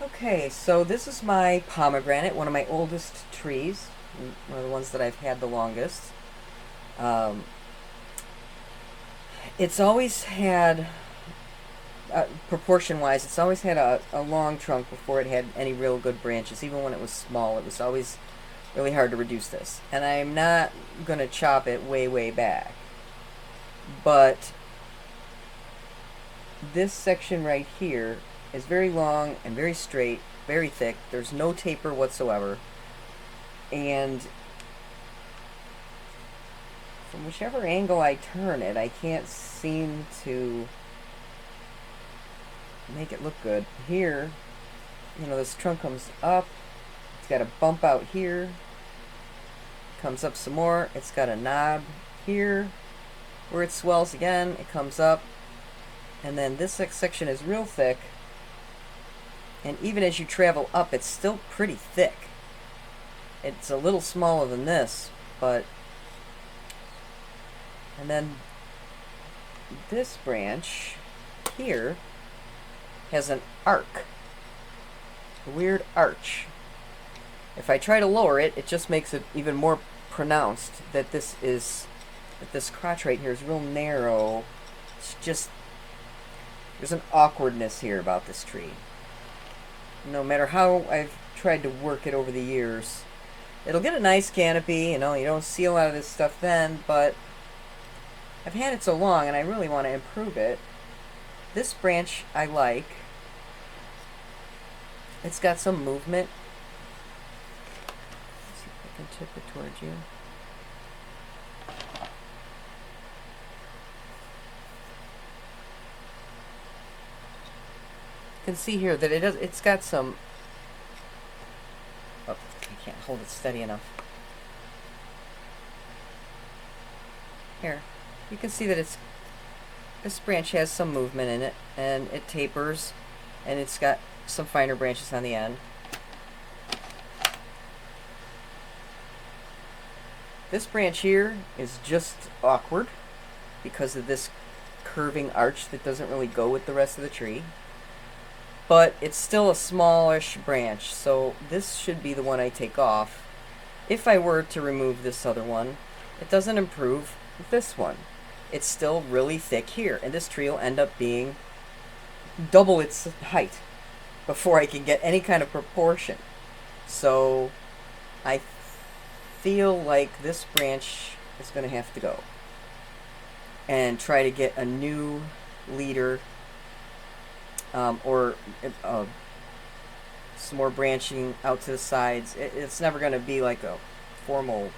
Okay, so this is my pomegranate, one of my oldest trees, one of the ones that I've had the longest. Um, it's always had, proportion-wise, it's always had a long trunk before it had any real good branches. Even when it was small, it was always really hard to reduce this. And I'm not going to chop it way, way back. But this section right here is very long and very straight, very thick. There's no taper whatsoever. And from whichever angle I turn it, I can't seem to make it look good. Here, this trunk comes up. It's got a bump out here. Comes up some more. It's got a knob here where it swells again. It comes up. And then this section is real thick. And even as you travel up, it's still pretty thick. It's a little smaller than this, but... And then this branch here has an arc. A weird arch. If I try to lower it, it just makes it even more pronounced that this crotch right here is real narrow. It's just... There's an awkwardness here about this tree. No matter how I've tried to work it over the years, it'll get a nice canopy, you don't see a lot of this stuff then, but I've had it so long and I really want to improve it. This branch I like. It's got some movement. Let's see if I can tip it towards you. You can see here that it's got some... Oh, I can't hold it steady enough. Here. You can see that this branch has some movement in it, and it tapers, and it's got some finer branches on the end. This branch here is just awkward because of this curving arch that doesn't really go with the rest of the tree. But it's still a smallish branch, so this should be the one I take off. If I were to remove this other one, it doesn't improve this one. It's still really thick here, and this tree will end up being double its height before I can get any kind of proportion. So I feel like this branch is going to have to go and try to get a new leader, or some more branching out to the sides. It's never going to be like a formal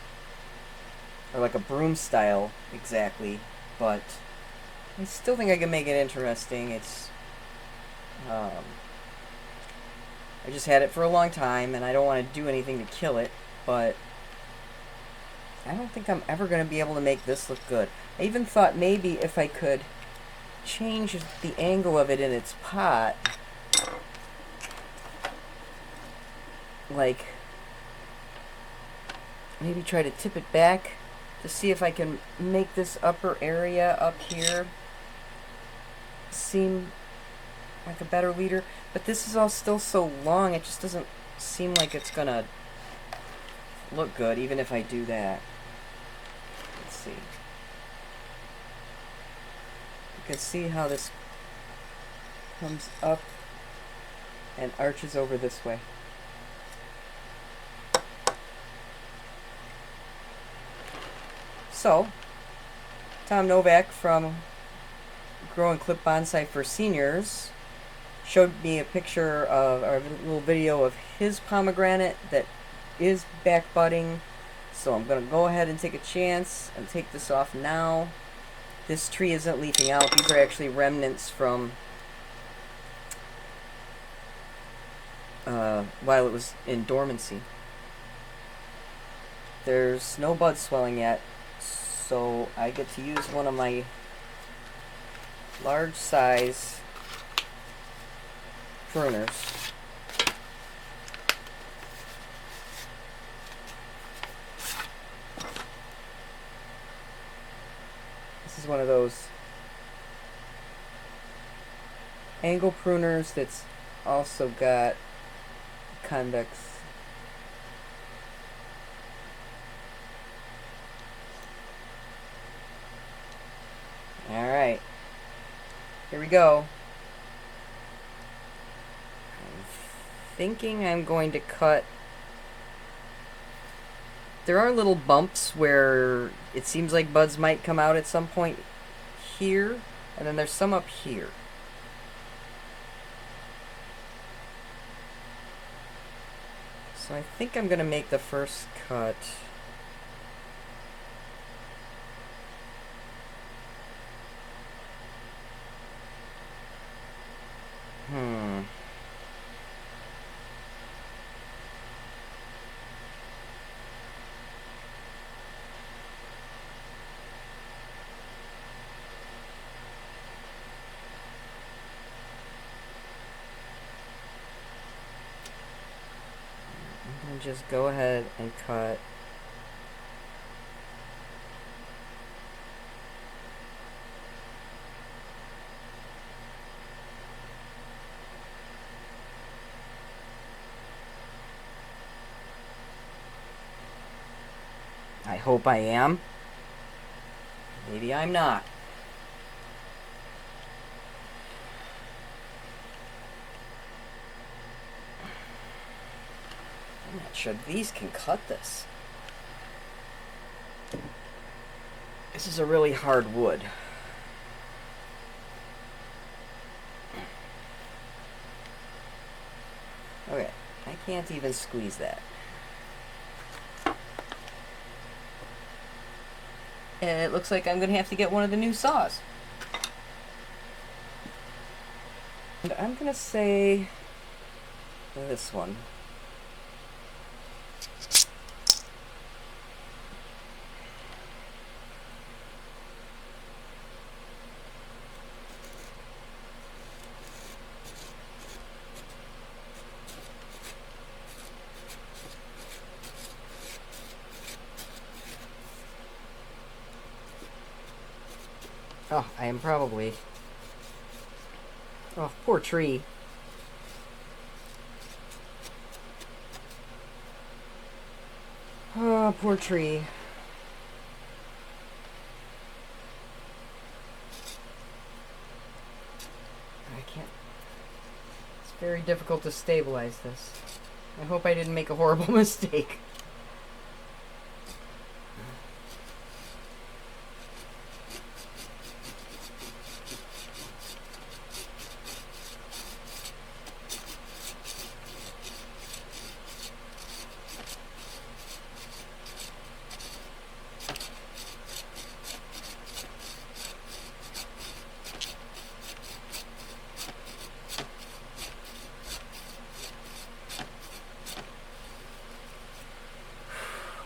or like a broom style exactly, but I still think I can make it interesting. It's I just had it for a long time and I don't want to do anything to kill it, but I don't think I'm ever going to be able to make this look good. I even thought maybe if I could change the angle of it in its pot, like maybe try to tip it back to see if I can make this upper area up here seem like a better leader. But this is all still so long, it just doesn't seem like it's gonna look good even if I do that. Let's see. You can see how this comes up and arches over this way. So, Tom Novak from Grow and Clip Bonsai for Seniors showed me a picture of, or a little video of his pomegranate that is back budding. So I'm going to go ahead and take a chance and take this off now. This tree isn't leafing out. These are actually remnants from while it was in dormancy. There's no bud swelling yet, so I get to use one of my large size pruners. This is one of those angle pruners that's also got convex. Alright. Here we go. I'm thinking I'm going to cut... There are little bumps where it seems like buds might come out at some point here, and then there's some up here. So I think I'm going to make the first cut. Just go ahead and cut. I hope I am. Maybe I'm not. I'm not sure these can cut this. This is a really hard wood. Okay, I can't even squeeze that. And it looks like I'm going to have to get one of the new saws. And I'm going to say this one. Oh, I am probably... Oh, poor tree. Oh, poor tree. I can't... It's very difficult to stabilize this. I hope I didn't make a horrible mistake.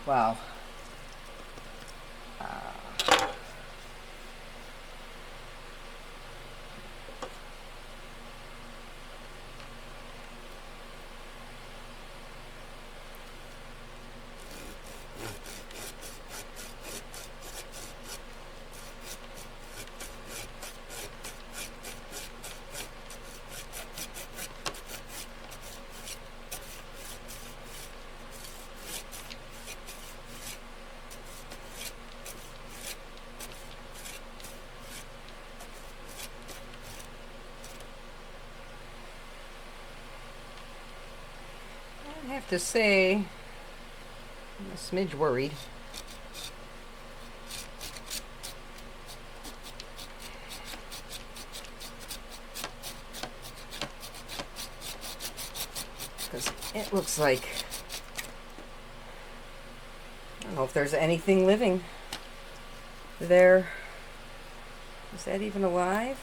Wow. I have to say, I'm a smidge worried. Because it looks like, I don't know if there's anything living there. Is that even alive?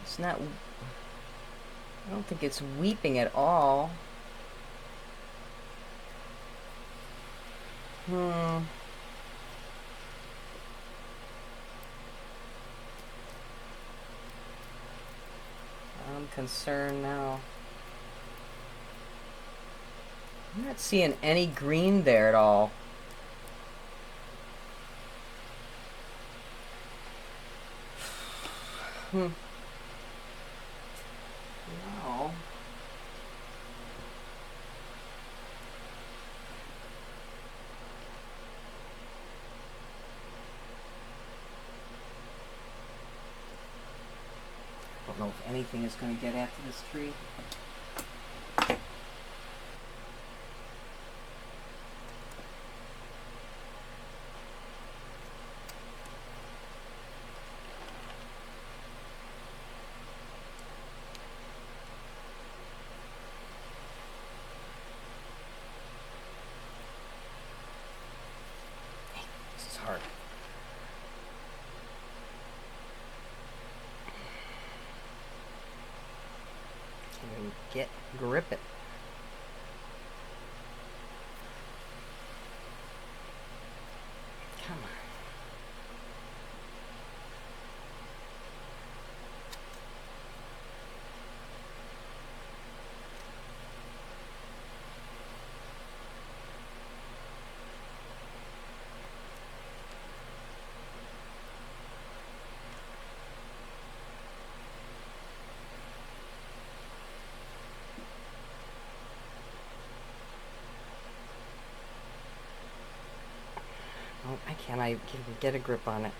It's not, I don't think it's weeping at all. I'm concerned now. I'm not seeing any green there at all. No. I don't know if anything is going to get after this tree. This is hard. Can't even grip it. Come on. Oh, I can't even get a grip on it.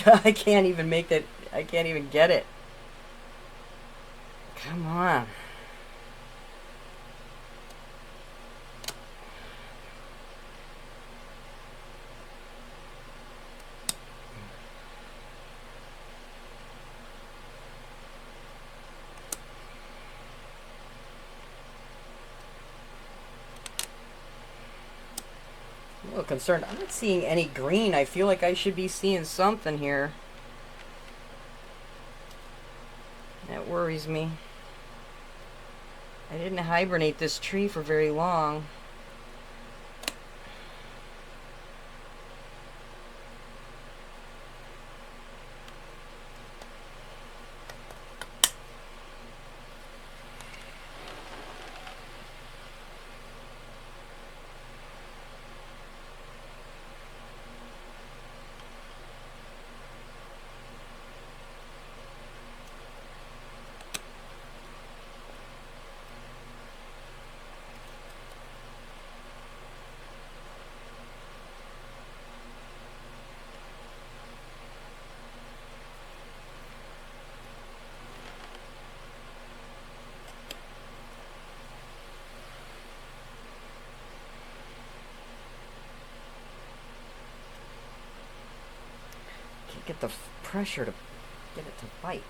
I can't even make that. I can't even get it. Come on. I'm a little concerned. I'm not seeing any green. I feel like I should be seeing something here. That worries me. I didn't hibernate this tree for very long. Can't get the pressure to get it to bite.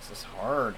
This is hard.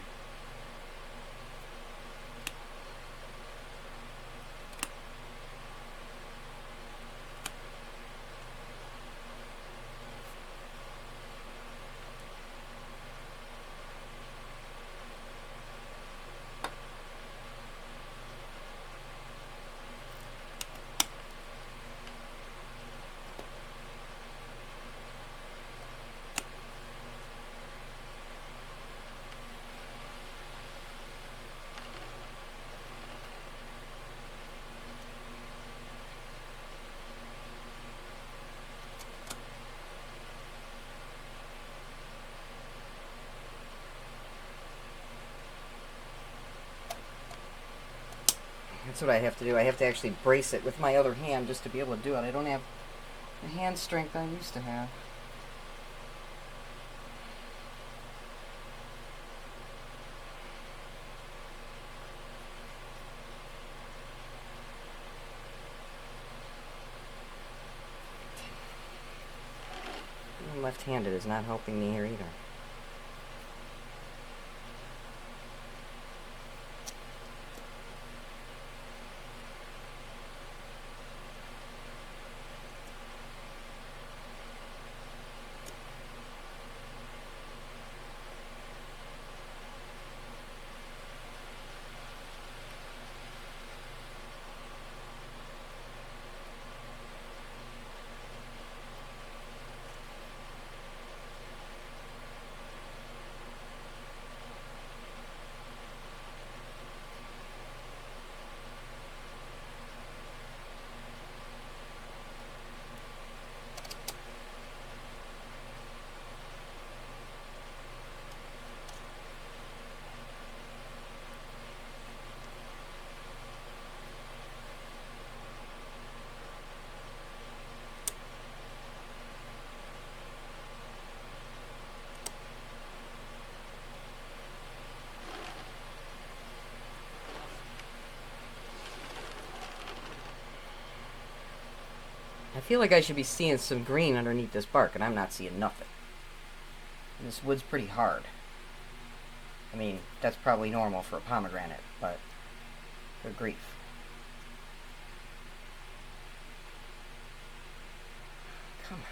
That's what I have to do. I have to actually brace it with my other hand just to be able to do it. I don't have the hand strength I used to have. Being left-handed is not helping me here either. I feel like I should be seeing some green underneath this bark, and I'm not seeing nothing. And this wood's pretty hard. I mean, that's probably normal for a pomegranate, but good grief. Come on.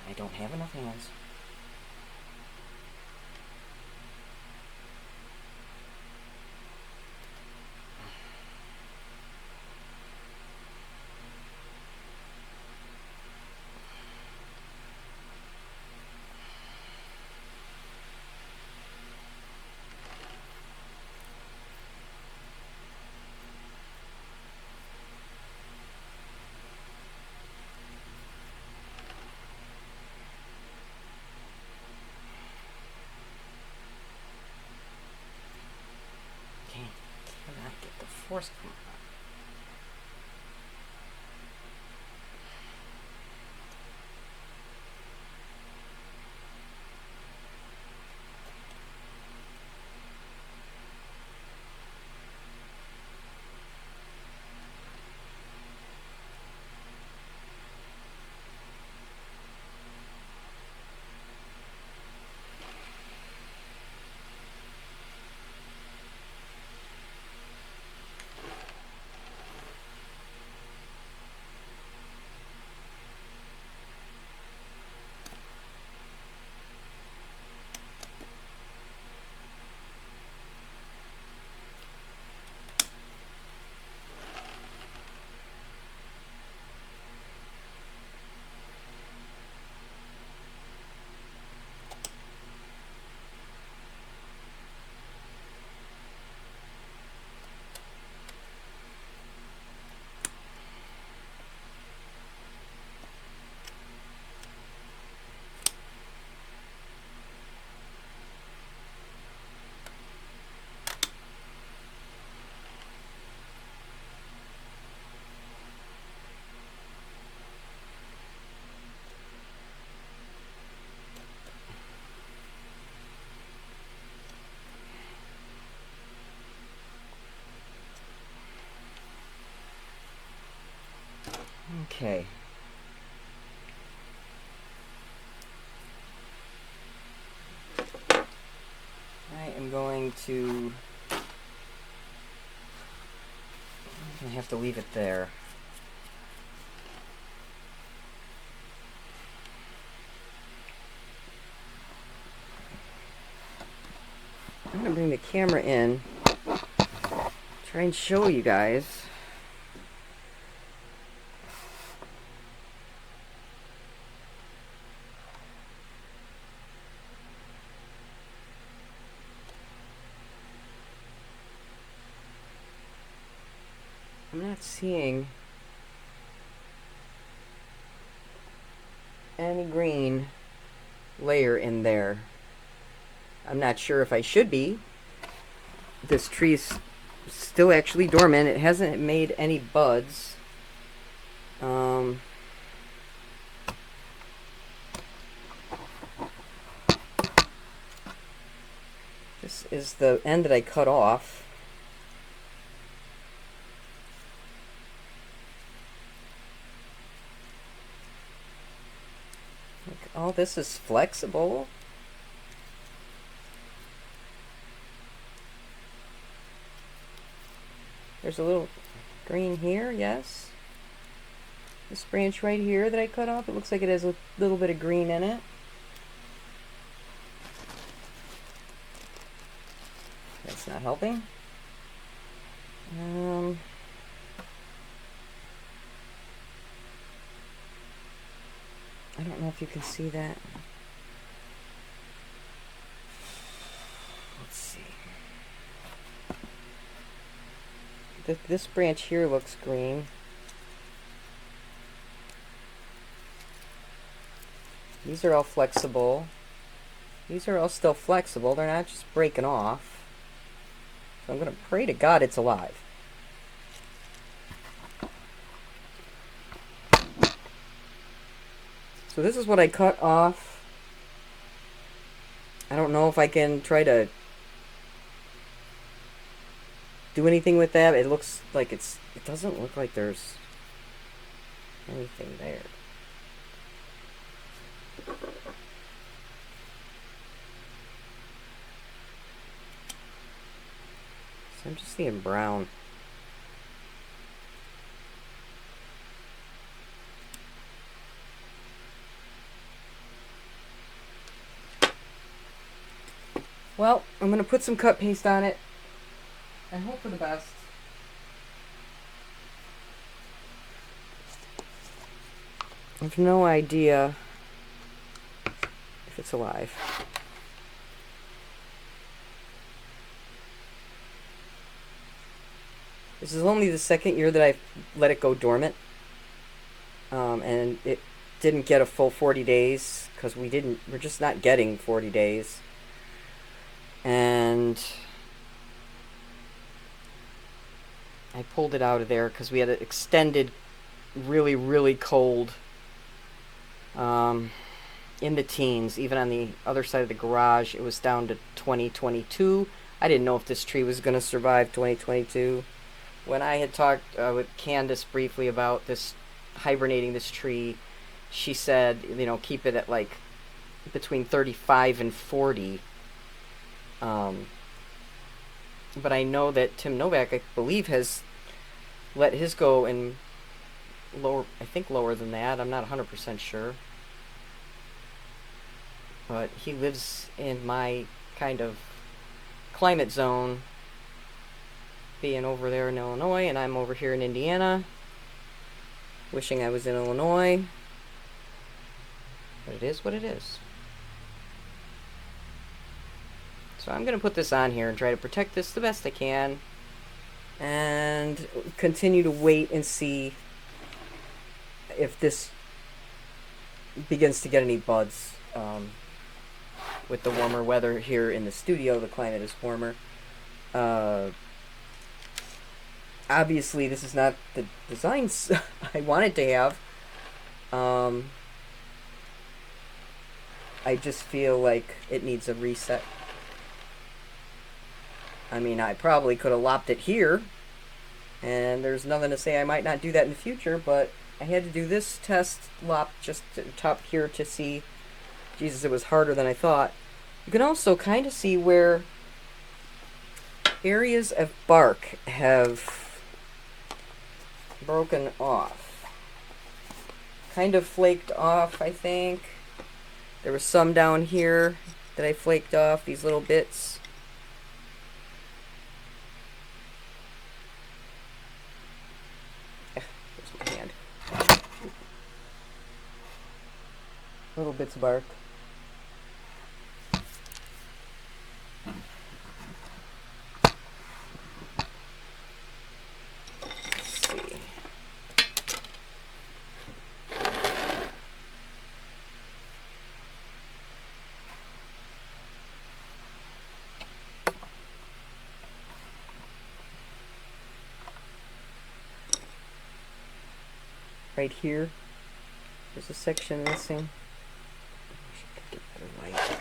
I don't have enough hands. Cannot get the force coming out. Okay. I am going to... I have to leave it there. I'm going to bring the camera in, try and show you guys. I'm not seeing any green layer in there. I'm not sure if I should be. This tree's still actually dormant. It hasn't made any buds. This is the end that I cut off. Look, all this is flexible. There's a little green here, yes. This branch right here that I cut off, it looks like it has a little bit of green in it. That's not helping. I don't know if you can see that. Let's see. This branch here looks green. These are all flexible. These are all still flexible. They're not just breaking off. So I'm going to pray to God it's alive. So this is what I cut off. I don't know if I can try to do anything with that. It looks like it doesn't look like there's anything there. So I'm just seeing brown. Well, I'm going to put some cut paste on it and hope for the best. I have no idea if it's alive. This is only the second year that I've let it go dormant. And it didn't get a full 40 days because we're just not getting 40 days. And I pulled it out of there because we had an extended, really, really cold in the teens. Even on the other side of the garage, it was down to 2022. I didn't know if this tree was going to survive 2022. When I had talked with Candace briefly about this hibernating this tree, she said, keep it at like between 35 and 40. But I know that Tim Novak, I believe, has let his go in lower than that. I'm not 100% sure. But he lives in my kind of climate zone, being over there in Illinois, and I'm over here in Indiana, wishing I was in Illinois. But it is what it is. So I'm going to put this on here and try to protect this the best I can. And continue to wait and see if this begins to get any buds. With the warmer weather here in the studio, the climate is warmer. Obviously, this is not the designs I wanted to have. I just feel like it needs a reset. I mean, I probably could have lopped it here, and there's nothing to say I might not do that in the future, but I had to do this test lop just top here to see. Jesus, it was harder than I thought. You can also kind of see where areas of bark have broken off. Kind of flaked off, I think. There was some down here that I flaked off, these little bits. There's my hand. Little bits of bark. right here. There's a section missing. Should get better light.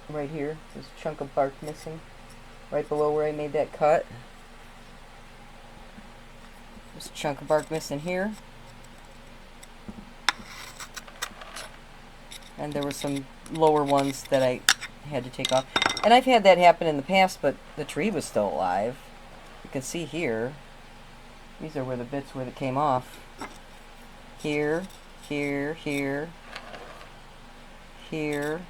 Right here, there's a chunk of bark missing. Right below where I made that cut. There's a chunk of bark missing here. And there were some lower ones that I had to take off. And I've had that happen in the past, but the tree was still alive. You can see here. These are where the bits where it came off. Here, here, here, here.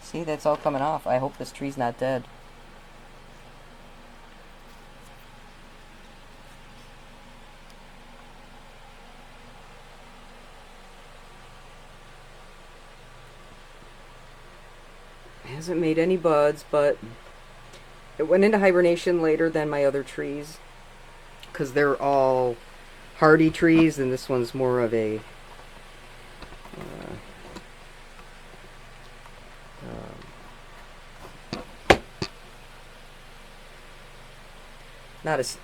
See, that's all coming off. I hope this tree's not dead. It hasn't made any buds, but it went into hibernation later than my other trees, because they're all hardy trees, and this one's more of a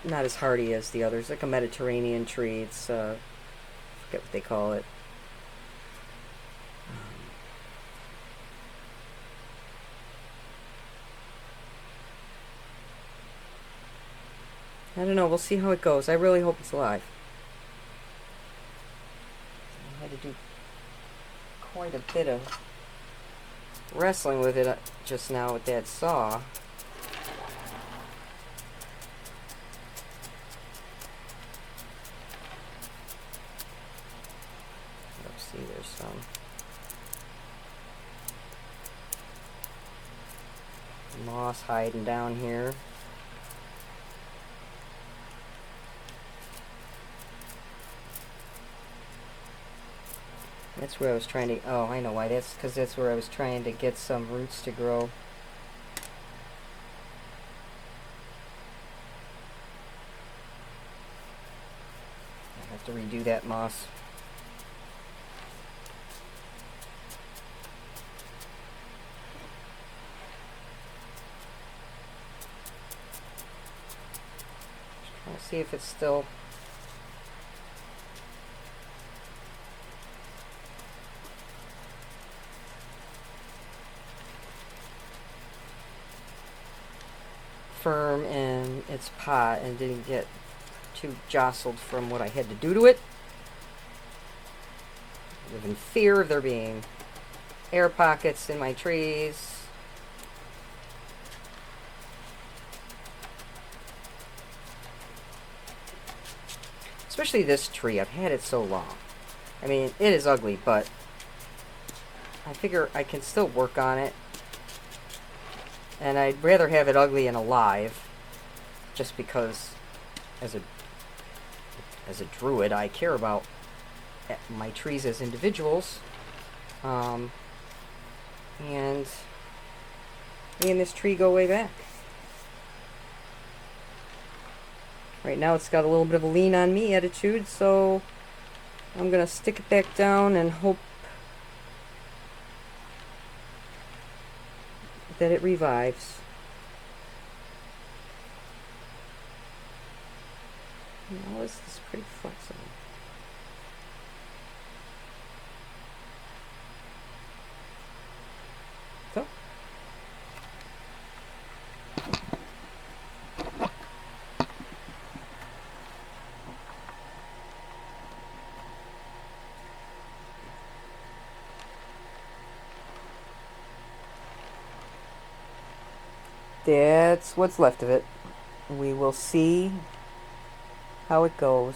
not as hardy as the others, like a Mediterranean tree. It's I forget what they call it. I don't know. We'll see how it goes. I really hope it's alive. I had to do quite a bit of wrestling with it just now with that saw. Let's see, there's some moss hiding down here. That's where I was trying to... Oh, I know why. That's because that's where I was trying to get some roots to grow. I have to redo that moss. Just trying to see if it's still... firm in its pot and didn't get too jostled from what I had to do to it. I live in fear of there being air pockets in my trees. Especially this tree. I've had it so long. I mean, it is ugly, but I figure I can still work on it. And I'd rather have it ugly and alive, just because as a druid I care about my trees as individuals, and me and this tree go way back. Right now it's got a little bit of a lean on me attitude, so I'm gonna stick it back down and hope that it revives. Now this is pretty flexible. So. That's what's left of it. We will see how it goes.